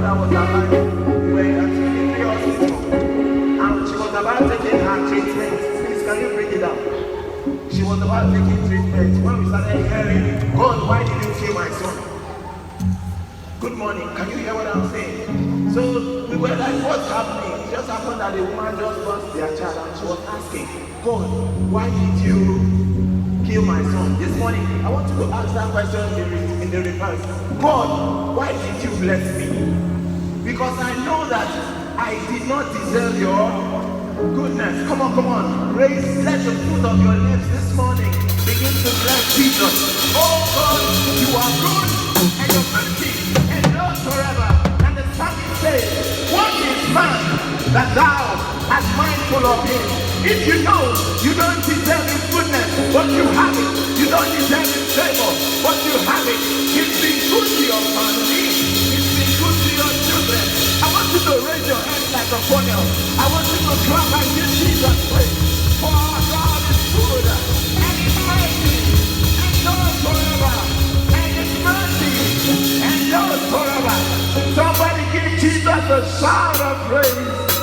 mother was alive, we were at the hospital, and she was about taking her treatment. Please, can you bring it up? She was about taking treatment when we started hearing, God, why did you kill my son? Good morning, can you hear what I'm saying? So we were like, what's happening? It just happened that the woman just lost their child and she was asking, God, why did you kill my son? This morning, I want you to ask that question in the reverse. God, why did you bless me? Because I know that I did not deserve your goodness. Come on. Raise, let the fruit of your lips this morning begin to bless Jesus. Oh God, you are good and your mercy endures forever. And the psalmist says, what is man that thou art mindful of him? If you know you don't deserve his goodness, but you have it. You don't deserve his favor, but you have it. He's been good to your family. He's been good to your children. I want you to raise your hands like a funnel. I want you to clap and give Jesus praise. For our God is good, and his mercy endures forever. And his mercy endures forever. Somebody give Jesus a shout of praise.